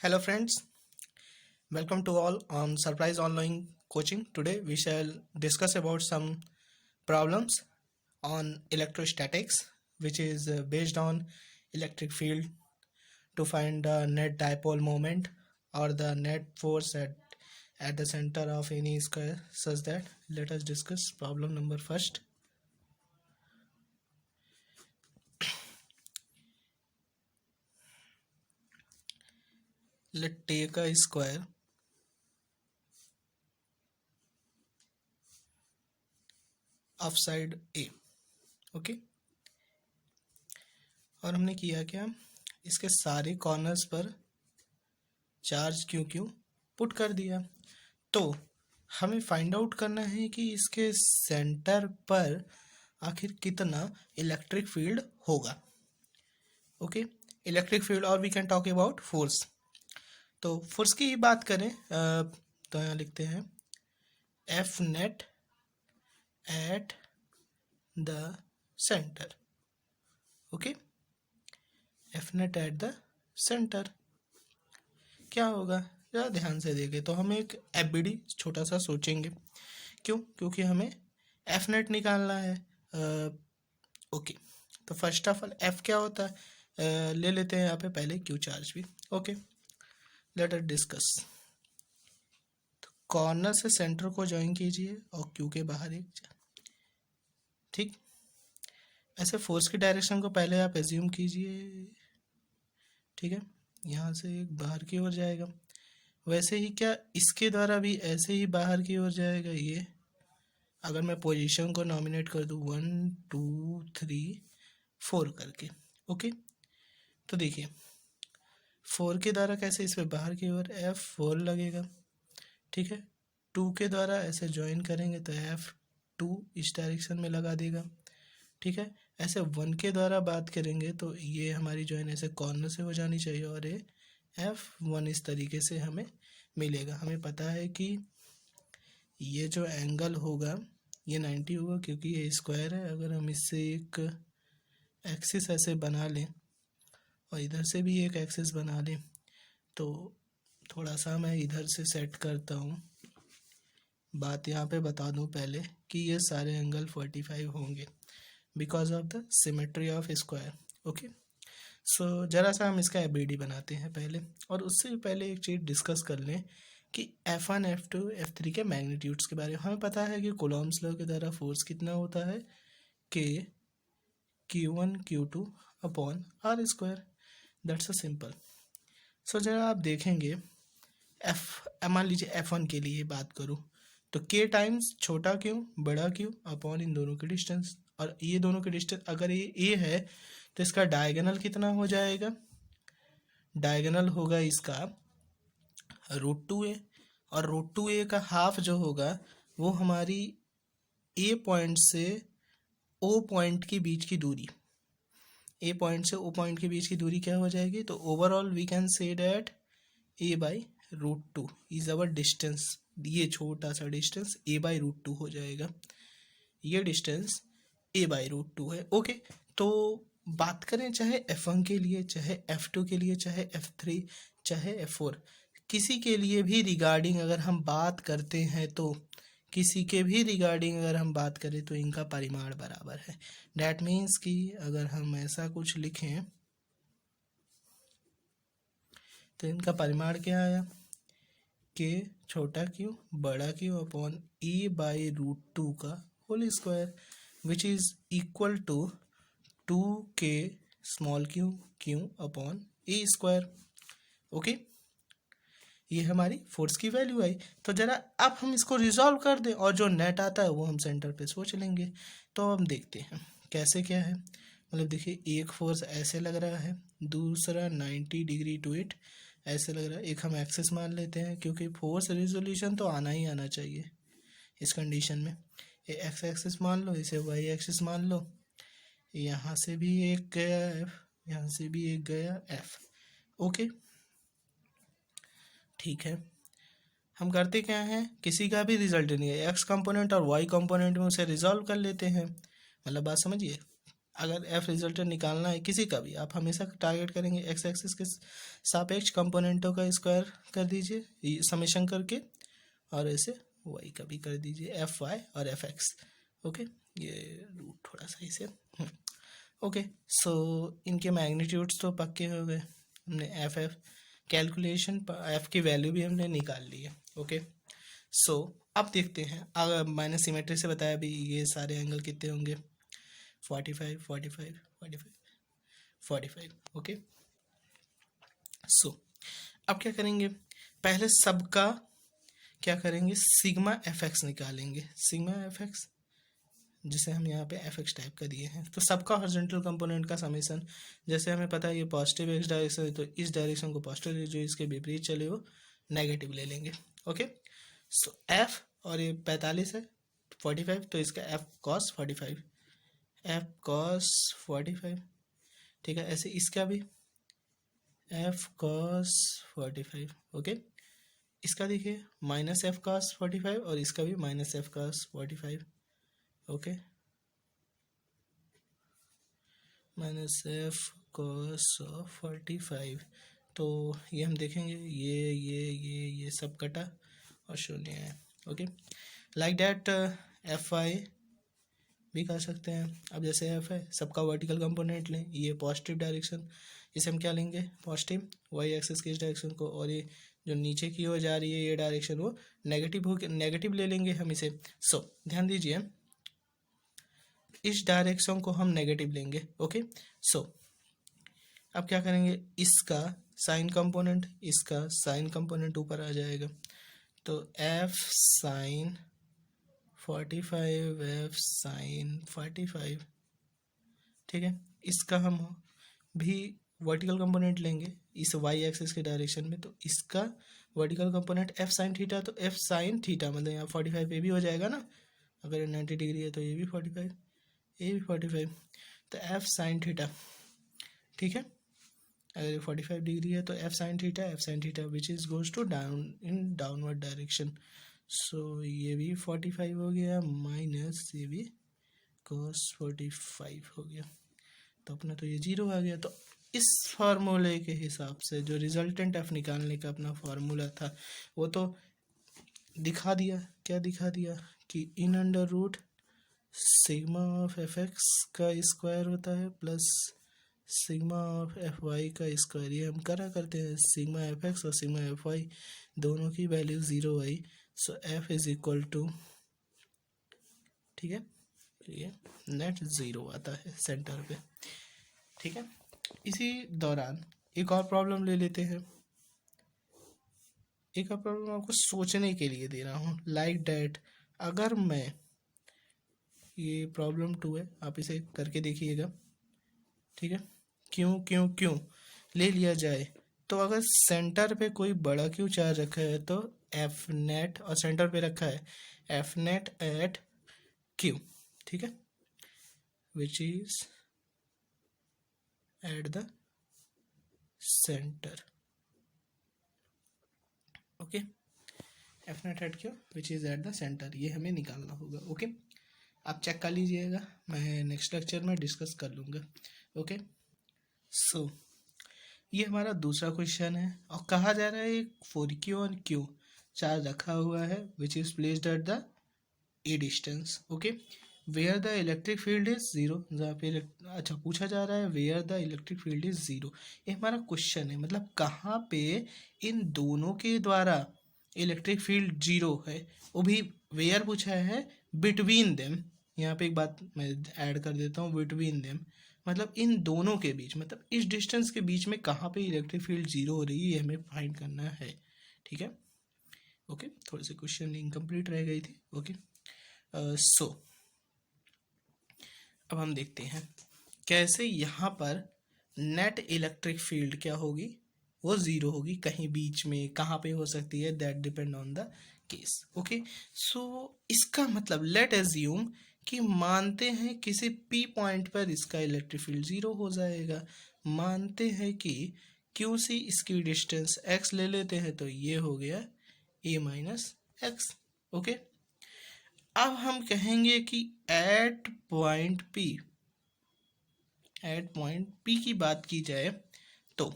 Hello friends, welcome to all on Surprise Online Coaching. Today we shall discuss about some problems on electrostatics, which is based on electric field to find the net dipole moment or the net force at the center of any square. Such that let us discuss problem number first. Let's take a square of side A. Okay और हमने किया क्या, इसके सारे corners पर charge Q Q put कर दिया। तो हमें फाइंड आउट करना है कि इसके सेंटर पर आखिर कितना इलेक्ट्रिक फील्ड होगा। ओके, इलेक्ट्रिक फील्ड और we can talk about force. तो फोर्स की ही बात करें तो यहाँ लिखते हैं F net at the centre. Okay, F net at the centre क्या होगा, ज़रा ध्यान से देखें तो हम एक एफबीडी छोटा सा सोचेंगे। क्यों? क्योंकि हमें एफ नेट निकालना है। ओके, तो फर्स्ट ऑफ ऑल एफ क्या होता है, ले लेते हैं यहाँ पे पहले क्यू चार्ज भी। Okay, let us discuss. तो कॉर्नर से सेंटर को ज्वाइन कीजिए और क्यू के बाहर एक, ठीक। ऐसे फोर्स की डायरेक्शन को पहले आप एज्यूम कीजिए, ठीक है। यहाँ से एक बाहर की ओर जाएगा, वैसे ही क्या इसके द्वारा भी ऐसे ही बाहर की ओर जाएगा। ये अगर मैं पोजीशन को नॉमिनेट कर दूँ 1 2 3 4 करके। ओके, तो देखिए 4 के द्वारा कैसे इस पर बाहर की ओर F4 लगेगा, ठीक है। 2 के द्वारा ऐसे ज्वाइन करेंगे तो F2 इस डायरेक्शन में लगा देगा, ठीक है। ऐसे 1 के द्वारा बात करेंगे तो ये हमारी ज्वाइन ऐसे कॉर्नर से हो जानी चाहिए और ये F1 इस तरीके से हमें मिलेगा। हमें पता है कि ये जो एंगल होगा ये 90 होगा क्योंकि ये स्क्वायर है। अगर हम इससे एक एक्सिस ऐसे बना लें और इधर से भी एक एक्सिस बना लें तो थोड़ा सा मैं इधर से सेट करता हूँ। बात यहाँ पे बता दूँ पहले कि ये सारे एंगल 45 होंगे because of the symmetry of square. Okay, so ज़रा सा हम इसका एबीडी बनाते हैं पहले, और उससे पहले एक चीज़ डिस्कस कर लें कि F1 F2 F3 के मैग्नीट्यूड्स के बारे में। हमें पता है कि कूलॉम्स लॉ के द्वारा फोर्स कितना होता है, K Q1 Q2 upon r square. That's a simple. So जरा आप देखेंगे मान लीजिए F1 के लिए बात करूँ तो K टाइम्स छोटा क्यू बड़ा क्यू अपॉन इन दोनों की डिस्टेंस, और ये दोनों की डिस्टेंस अगर ये A है तो इसका डायगोनल कितना हो जाएगा, डायगोनल होगा इसका √2a, और √2a का हाफ जो होगा वो हमारी A पॉइंट से O पॉइंट के बीच की दूरी, A पॉइंट से O पॉइंट के बीच की दूरी क्या हो जाएगी। तो overall we can say that A/√2 is our distance. ये छोटा सा डिस्टेंस A/√2 हो जाएगा, ये डिस्टेंस A/√2 है। ओके, तो बात करें चाहे F1 के लिए, चाहे F2 के लिए, चाहे F3, चाहे F4, किसी के लिए भी रिगार्डिंग अगर हम बात करते हैं तो किसी के भी रिगार्डिंग अगर हम बात करें तो इनका परिमाण बराबर है। डैट मीन्स कि अगर हम ऐसा कुछ लिखें तो इनका परिमाण क्या आया, K छोटा क्यू बड़ा क्यू अपॉन A/√2 का whole square which is equal to 2K small Q Q upon A square. Okay, ये हमारी फोर्स की वैल्यू आई। तो जरा अब हम इसको रिजॉल्व कर दें और जो नेट आता है वो हम सेंटर पे सोच लेंगे। तो हम देखते हैं कैसे क्या है। मतलब देखिए एक फोर्स ऐसे लग रहा है, दूसरा 90 डिग्री टू इट ऐसे लग रहा है। एक हम एक्सिस मान लेते हैं क्योंकि फोर्स रिजोल्यूशन तो आना ही आना चाहिए इस कंडीशन में। ये एक्स एक्सिस मान लो, इसे वाई एक्सिस मान लो, यहाँ से भी एक गया एफ, यहाँ से भी एक गया एफ। ओके, ठीक है। हम करते क्या हैं, किसी का भी रिजल्ट नहीं है, एक्स कंपोनेंट और वाई कंपोनेंट में उसे रिजॉल्व कर लेते हैं। मतलब बात समझिए, अगर एफ रिजल्टेंट निकालना है किसी का भी, आप हमेशा टारगेट करेंगे एक्स एक्सिस के सापेक्ष कंपोनेंटों का स्क्वायर कर दीजिए समेशन करके, और ऐसे वाई का भी कर दीजिए, एफ वाई और एफ एक्स। ओके, ये रूट थोड़ा सा इसे ओके। सो इनके मैग्नीट्यूड्स तो पक्के हो गए, हमने एफ एफ कैलकुलेशन एफ की वैल्यू भी हमने निकाल ली है। ओके, सो अब देखते हैं, अगर माइनस सिमेट्री से बताया भी ये सारे एंगल कितने होंगे, 45 45 45 45। ओके, सो अब क्या करेंगे, पहले सबका क्या करेंगे, सिग्मा एफ एक्स निकालेंगे, सिग्मा एफ एक्स जिसे हम यहाँ पे एफ एक्स टाइप का दिए हैं। तो सबका हॉरिजॉन्टल कंपोनेंट का समेशन, जैसे हमें पता है ये पॉजिटिव एक्स डायरेक्शन है, तो इस डायरेक्शन को पॉजिटिव, जो इसके विपरीत चले वो नेगेटिव ले लेंगे। ओके, सो एफ और ये 45 है 45, तो इसका एफ कॉस 45, एफ कॉस 45। ठीक है, ऐसे इसका भी एफ कॉस 45। ओके, इसका देखिए माइनस एफ कॉस 45 और इसका भी minus F cos 45। Okay, minus F cos 45। तो ये हम देखेंगे ये सब कटा और शून्य है। Okay, like that F I भी कर सकते हैं। अब जैसे एफ है, सबका वर्टिकल कंपोनेंट लें, ये पॉजिटिव डायरेक्शन, इसे हम क्या लेंगे, पॉजिटिव वाई एक्सिस की इस डायरेक्शन को, और ये जो नीचे की ओर जा रही है ये डायरेक्शन वो नेगेटिव हो, नेगेटिव ले लेंगे हम इसे। सो ध्यान दीजिए, इस डायरेक्शन को हम नेगेटिव लेंगे। ओके, सो अब क्या करेंगे, इसका साइन कंपोनेंट, इसका साइन कंपोनेंट ऊपर आ जाएगा, तो एफ साइन 45 एफ साइन 45। ठीक है, इसका हम भी वर्टिकल कंपोनेंट लेंगे इस वाई एक्सिस के डायरेक्शन में, तो इसका vertical component F sine theta, तो एफ साइन थीटा मतलब यहाँ 45 ये भी हो जाएगा ना, अगर ये 90 डिग्री है तो ये भी 45, ये भी 45, तो एफ साइन थीटा। ठीक है, अगर ये 45 डिग्री है तो F sine theta which is goes to down in downward direction. So ये भी 45 हो गया, माइनस ये भी cos 45 हो गया, तो अपना तो ये 0 आ गया। तो इस फार्मूले के हिसाब से जो रिजल्टेंट एफ निकालने का अपना फार्मूला था वो तो दिखा दिया। क्या दिखा दिया कि इन under root sigma of F X का स्क्वायर होता है plus sigma of F Y का स्क्वायर। ये हम करा करते हैं, सिग्मा एफ एक्स और सिग्मा एफ वाई दोनों की वैल्यू 0 आई, so F is equal to, ठीक है, ये नेट 0 आता है सेंटर पे। ठीक है, इसी दौरान एक और प्रॉब्लम ले लेते हैं, एक और प्रॉब्लम आपको सोचने के लिए दे रहा हूँ, लाइक डैट। अगर मैं, ये प्रॉब्लम 2 है, आप इसे करके देखिएगा। ठीक है, क्यों क्यों क्यों ले लिया जाए, तो अगर सेंटर पे कोई बड़ा क्यू चार्ज रखा है तो एफ नेट, और सेंटर पे रखा है एफ नेट एट क्यू, ठीक है, which is eight the centre. Okay, F net eight Q which is eight the centre, ये हमें निकालना होगा। ओके, आप चेक कर लीजिएगा, मैं नेक्स्ट लेक्चर में डिस्कस कर लूँगा। ओके, सो ये हमारा दूसरा क्वेश्चन है, और कहा जा रहा है एक 4q और q चार्ज रखा हुआ है which is placed at the a distance. Okay, where the electric field is 0, जहाँ पे अच्छा पूछा जा रहा है where the electric field is 0, ये हमारा क्वेश्चन है, मतलब कहाँ पे इन दोनों के द्वारा इलेक्ट्रिक फील्ड 0 है, वो भी वेयर पूछा है, बिटवीन देम। यहाँ पे एक बात मैं ऐड कर देता हूँ, बिटवीन देम मतलब इन दोनों के बीच, मतलब इस डिस्टेंस के बीच में कहाँ पे इलेक्ट्रिक फील्ड 0 हो रही है, ये हमें फाइंड करना है। ठीक है, ओके, थोड़ी सी क्वेश्चन इनकम्प्लीट रह गई थी। ओके, सो अब हम देखते हैं कैसे यहाँ पर नेट इलेक्ट्रिक फील्ड क्या होगी, वो 0 होगी, कहीं बीच में कहाँ पे हो सकती है, that depend on the case. Okay, so इसका मतलब लेट एज्यूम कि मानते हैं किसी पी पॉइंट पर इसका इलेक्ट्रिक फील्ड 0 हो जाएगा, मानते हैं कि क्यू सी इसकी डिस्टेंस x ले लेते हैं, तो ये हो गया a माइनस एक्स। ओके, अब हम कहेंगे कि at point P at point P की बात की जाए तो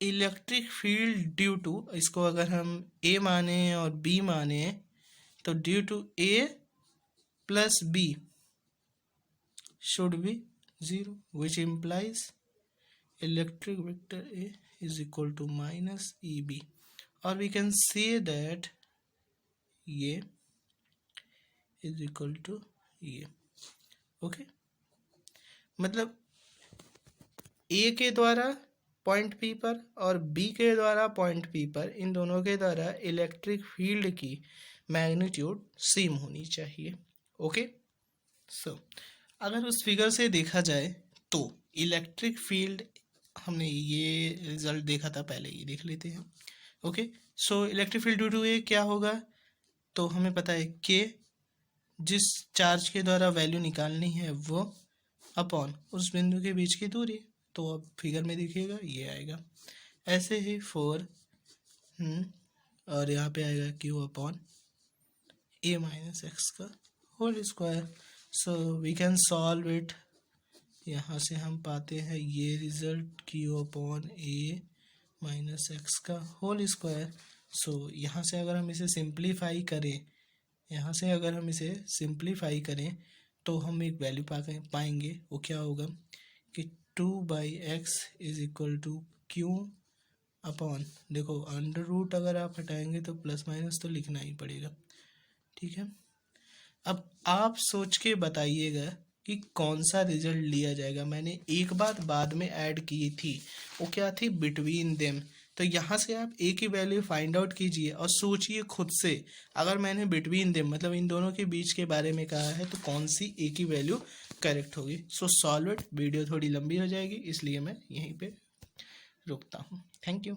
इलेक्ट्रिक फील्ड ड्यू टू, इसको अगर हम ए माने और बी माने तो due to A plus B should be 0, which implies electric vector A is equal to minus EB, or we can say that A is equal to A. Okay, मतलब A के द्वारा पॉइंट P पर और B के द्वारा point P पर, इन दोनों के द्वारा इलेक्ट्रिक फील्ड की मैग्नीट्यूड सेम होनी चाहिए. ओके, सो अगर उस फिगर से देखा जाए तो इलेक्ट्रिक फील्ड, हमने ये रिजल्ट देखा था पहले, ये देख लेते हैं. Okay, so electric field due to a क्या होगा, तो हमें पता है कि जिस चार्ज के द्वारा वैल्यू निकालनी है वो अपॉन उस बिंदु के बीच की दूरी, तो अब फिगर में देखिएगा ये आएगा. ऐसे ही 4 और यहाँ पे आएगा Q upon A minus X का whole square. So we can solve it. यहाँ से हम पाते हैं ये result Q upon A minus X का होल स्क्वायर. सो यहाँ से अगर हम इसे सिंप्लीफाई करें, तो हम एक वैल्यू पाएंगे. वो क्या होगा कि 2/x is equal to Q upon, देखो अंडर रूट अगर आप हटाएंगे तो प्लस माइनस तो लिखना ही पड़ेगा. ठीक है, अब आप सोच के बताइएगा कि कौन सा रिजल्ट लिया जाएगा. मैंने एक बात बाद में ऐड की थी, वो क्या थी, बिटवीन देम. तो यहाँ से आप ए की वैल्यू फाइंड आउट कीजिए और सोचिए खुद से, अगर मैंने बिटवीन देम मतलब इन दोनों के बीच के बारे में कहा है तो कौन सी ए की वैल्यू करेक्ट होगी. सो सॉल्व इट. वीडियो थोड़ी लंबी हो जाएगी इसलिए मैं यहीं पे रुकता हूँ. Thank you.